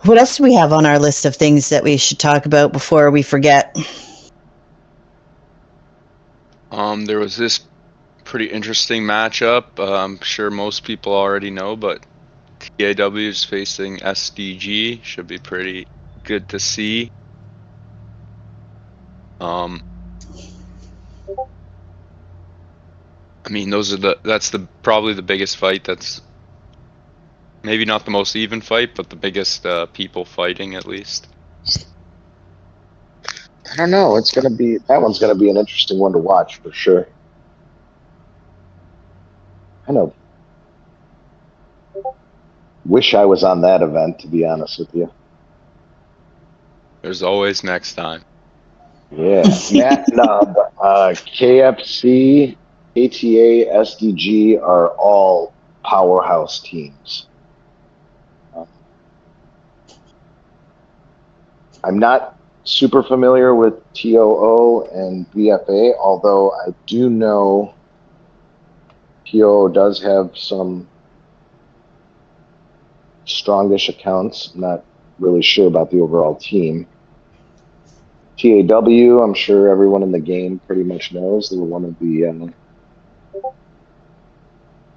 What else do we have on our list of things that we should talk about before we forget? There was this pretty interesting matchup. I'm sure most people already know, but TAW is facing SDG. Should be pretty good to see. I mean, that's probably the biggest fight. That's maybe not the most even fight, but the biggest people fighting at least. I don't know. That one's gonna be an interesting one to watch for sure. I know. Wish I was on that event, to be honest with you. There's always next time. Yeah, Matt Nubb, KFC, ATA, SDG are all powerhouse teams. I'm not super familiar with TOO and BFA, although I do know TOO does have some strongish accounts. I'm not really sure about the overall team. TAW, I'm sure everyone in the game pretty much knows. They were one of the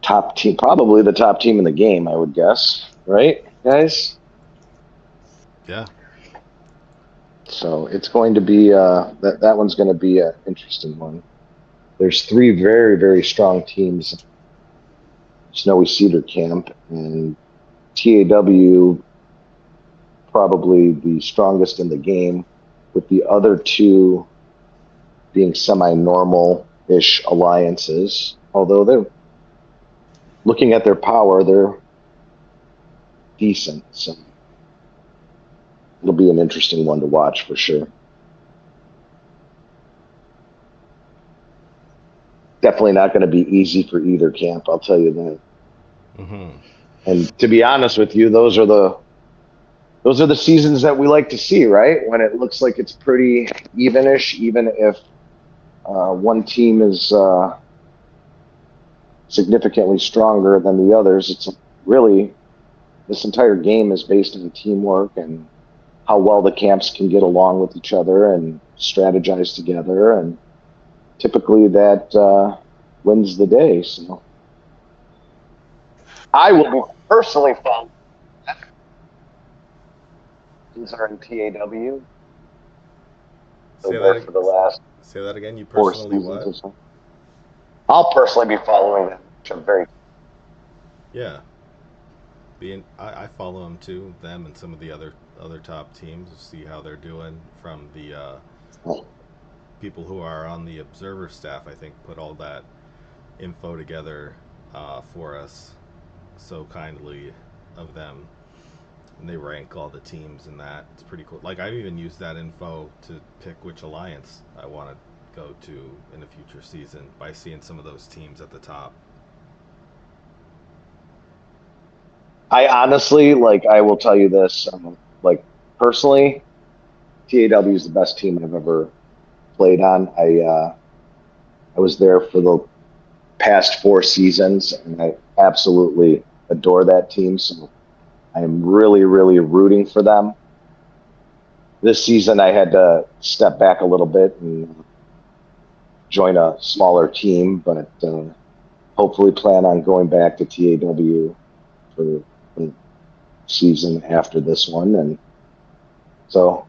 top team, probably the top team in the game, I would guess. Right, guys? Yeah. So it's going to be that one's going to be an interesting one. There's 3 very, very strong teams. Snowy Cedar Camp and TAW probably the strongest in the game, with the other 2 being semi-normal-ish alliances. Although they're looking at their power, they're decent. So it'll be an interesting one to watch for sure. Definitely not going to be easy for either camp, I'll tell you that. Mm-hmm. And to be honest with you, those are the seasons that we like to see, right? When it looks like it's pretty evenish, even if one team is significantly stronger than the others. It's really, this entire game is based on teamwork and how well the camps can get along with each other and strategize together. And typically that wins the day. So I will be personally following that. These are in TAW. So there for the last Say that again. You 4 personally seasons what? or so. I'll personally be following them, which I'm very. Yeah. I follow them too, them and some of the other top teams, to see how they're doing from the people who are on the observer staff. I think put all that info together for us so kindly of them, and they rank all the teams and that. It's pretty cool. Like, I've even used that info to pick which alliance I want to go to in a future season by seeing some of those teams at the top. I honestly, I will tell you this, personally, TAW is the best team I've ever played on. I was there for the past 4 seasons, and I absolutely adore that team. So I am really, really rooting for them. This season, I had to step back a little bit and join a smaller team, but hopefully plan on going back to TAW for the season after this one. And so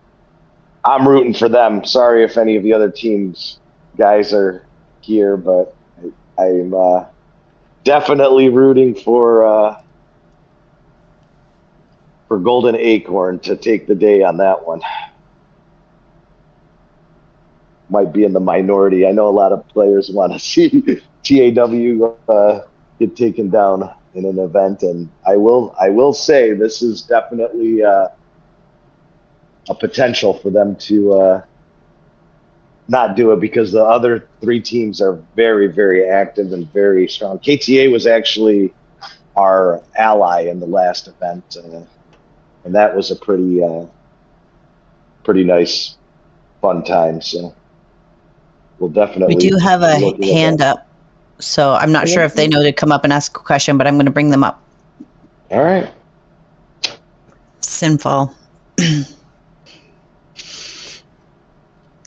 I'm rooting for them. Sorry if any of the other teams guys are here, but I'm definitely rooting for Golden Acorn to take the day on that one. might be in the minority. I know a lot of players want to see TAW get taken down in an event, and I will say this is definitely a potential for them to not do it, because the other 3 teams are very, very active and very strong. KTA was actually our ally in the last event, and that was a pretty nice, fun time. So we'll definitely. We do have a look at hand that. up, so I'm not sure if they know to come up and ask a question, but I'm going to bring them up. All right. Sinful.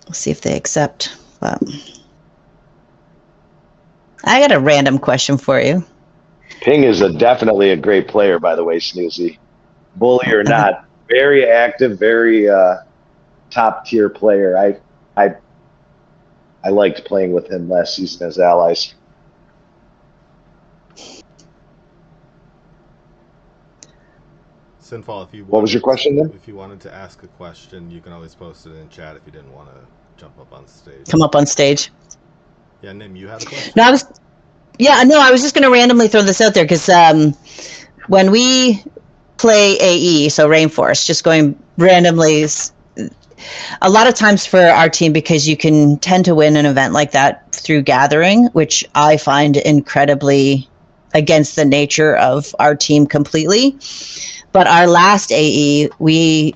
We'll see if they accept. But I got a random question for you. Ping is definitely a great player, by the way, Snoozy. Bully or not, very active, very top tier player. I liked playing with him last season as allies. Sinfall, What was your question then? If you wanted to ask a question, you can always post it in chat if you didn't want to jump up on stage. Come up on stage. Yeah, Nim, you had a question? No, I was just going to randomly throw this out there because when we play AE, so Rainforest, just going randomly, a lot of times for our team, because you can tend to win an event like that through gathering, which I find incredibly against the nature of our team completely. But our last AE, we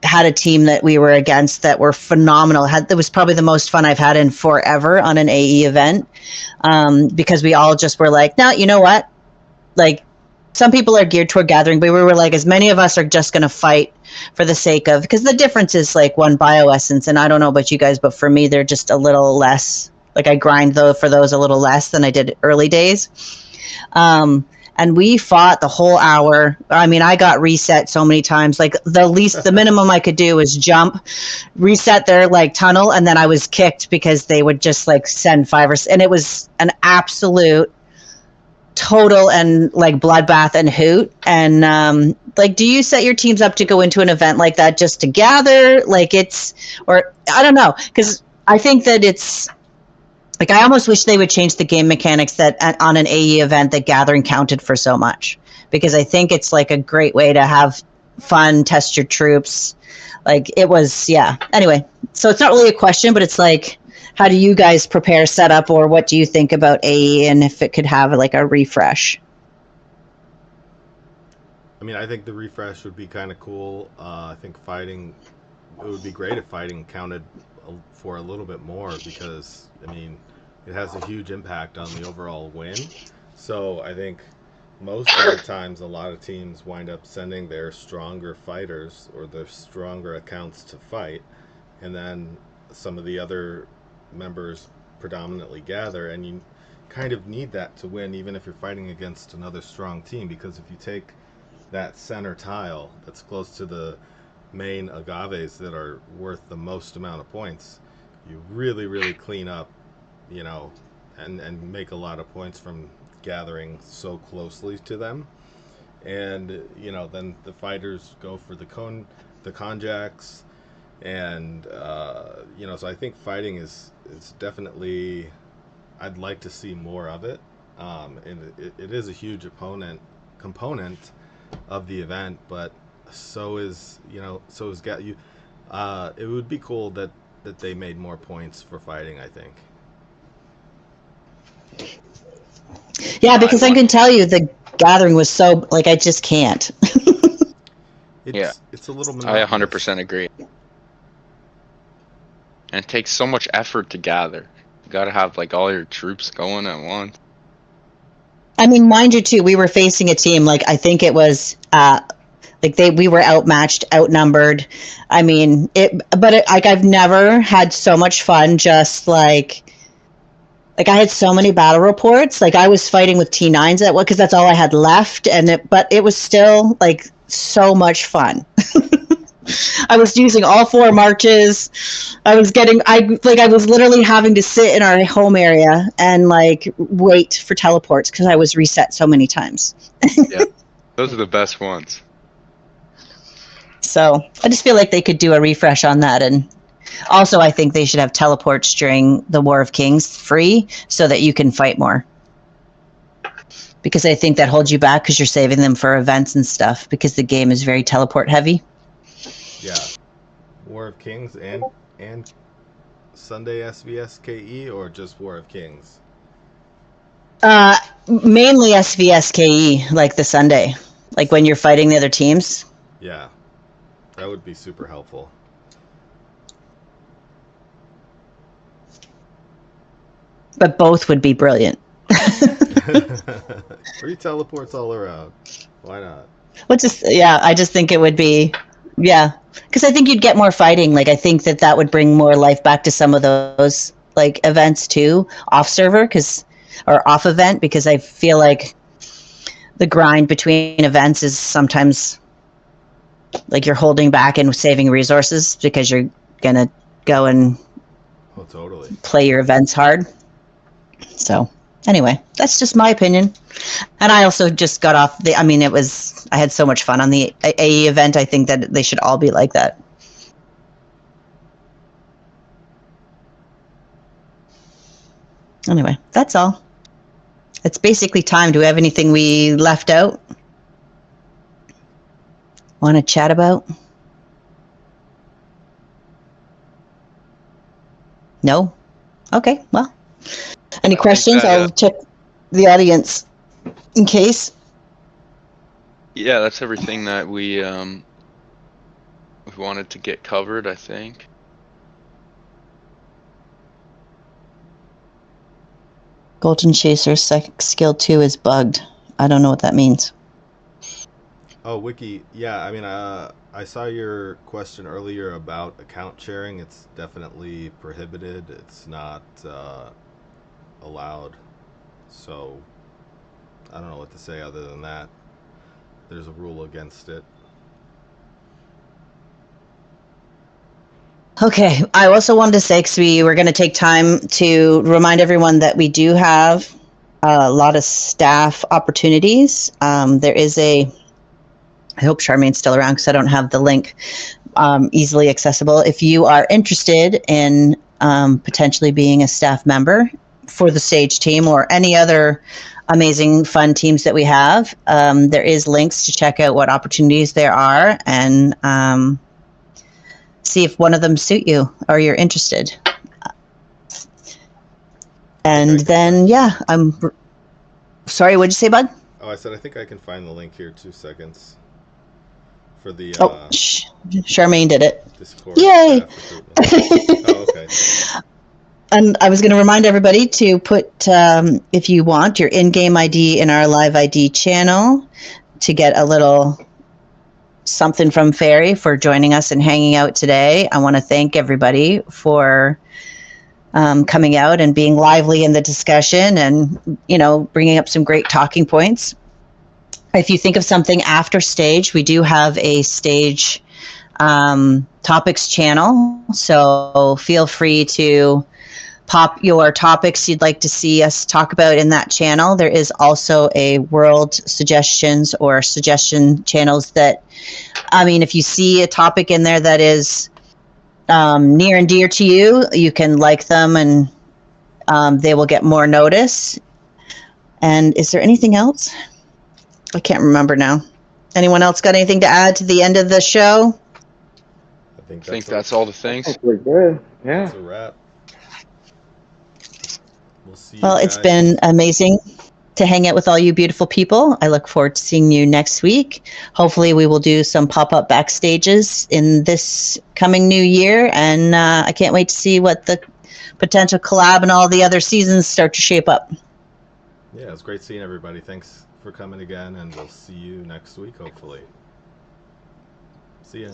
had a team that we were against that were phenomenal. That was probably the most fun I've had in forever on an AE event, because we all just were like, no, you know what? Like, some people are geared toward gathering, but we were like, as many of us are just going to fight for the sake of, because the difference is like 1 bioessence, and I don't know about you guys, but for me, they're just a little less. Like, I grind for those a little less than I did early days. And we fought the whole hour. I mean, I got reset so many times. Like, the minimum I could do was jump, reset their like tunnel, and then I was kicked because they would just like send 5 or 6. And it was an absolute total and like bloodbath and hoot. And like, do you set your teams up to go into an event like that just to gather? Like, or I don't know, because I think that it's. Like, I almost wish they would change the game mechanics that on an AE event that gathering counted for so much, because I think it's like a great way to have fun, test your troops. Like, it was, yeah. Anyway, so it's not really a question, but it's like, how do you guys prepare setup, or what do you think about AE, and if it could have like a refresh? I mean, I think the refresh would be kind of cool. I think it would be great if fighting counted for a little bit more, because I mean, it has a huge impact on the overall win. So I think most of the times a lot of teams wind up sending their stronger fighters or their stronger accounts to fight, and then some of the other members predominantly gather, and you kind of need that to win, even if you're fighting against another strong team, because if you take that center tile that's close to the main agaves that are worth the most amount of points, you really, really clean up, you know, and make a lot of points from gathering so closely to them. And, you know, then the fighters go for the conjacks, and, you know, so I think fighting is definitely, I'd like to see more of it. And it is a huge component of the event, but so is it would be cool that they made more points for fighting, I think. Yeah, because I can tell you the gathering was so, like, I just can't. It's a little monotonous. I 100% agree. And it takes so much effort to gather. You gotta have like all your troops going at once. I mean, mind you, too, we were facing a team, like, I think it was, we were outmatched, outnumbered. I mean, I've never had so much fun. Just like I had so many battle reports. Like, I was fighting with T9s because that's all I had left. But it was still like so much fun. I was using all 4 marches. I was literally having to sit in our home area and like wait for teleports because I was reset so many times. Yeah, those are the best ones. So I just feel like they could do a refresh on that and Also, I think they should have teleports during the War of Kings free so that you can fight more. Because I think that holds you back because you're saving them for events and stuff because the game is very teleport heavy. Yeah. War of Kings and Sunday SVSKE or just War of Kings? Mainly SVSKE, like the Sunday, like when you're fighting the other teams. Yeah. That would be super helpful. But both would be brilliant. Free teleports all around. Why not? I just think it would be, yeah, because I think you'd get more fighting. Like I think that would bring more life back to some of those like events too, off server or off event, because I feel like the grind between events is sometimes like you're holding back and saving resources because you're gonna go and totally play your events hard. So anyway, that's just my opinion. And I also just got off I had so much fun on the AE event. I think that they should all be like that. Anyway, that's all. It's basically time. Do we have anything we left out? Want to chat about? No? Okay, well. Any questions? I'll check the audience in case. Yeah, that's everything that we wanted to get covered, I think. Golden Chaser skill 2 is bugged. I don't know what that means. Oh, Wiki. Yeah, I mean, I saw your question earlier about account sharing. It's definitely prohibited. It's not allowed. So I don't know what to say other than that. There's a rule against it. Okay, I also wanted to say, because we were going to take time to remind everyone that we do have a lot of staff opportunities. There is I hope Charmaine's still around because I don't have the link easily accessible. If you are interested in potentially being a staff member for the Sage team or any other amazing fun teams that we have, there is links to check out what opportunities there are and see if one of them suit you or you're interested. And then, yeah, I'm sorry, what'd you say, bud? Oh, I said I think I can find the link here. 2 seconds. For the Charmaine did it. Discord. Yay! Oh, okay. And I was going to remind everybody to put, if you want, your in-game ID in our live ID channel to get a little something from Fairy for joining us and hanging out today. I want to thank everybody for coming out and being lively in the discussion and, bringing up some great talking points. If you think of something after stage, we do have a stage topics channel. So feel free to pop your topics you'd like to see us talk about in that channel. There is also a world suggestions or suggestion channels that, if you see a topic in there that is near and dear to you, you can like them and they will get more notice. And is there anything else? I can't remember now. Anyone else got anything to add to the end of the show? I think that's all the things. I think we're good. Yeah. That's a wrap. We'll see you Well, guys. it's been amazing to hang out with all you beautiful people. I look forward to seeing you next week. Hopefully we will do some pop-up backstages in this coming new year. And I can't wait to see what the potential collab and all the other seasons start to shape up. Yeah, it's great seeing everybody. Thanks for coming again, and we'll see you next week, hopefully. See ya.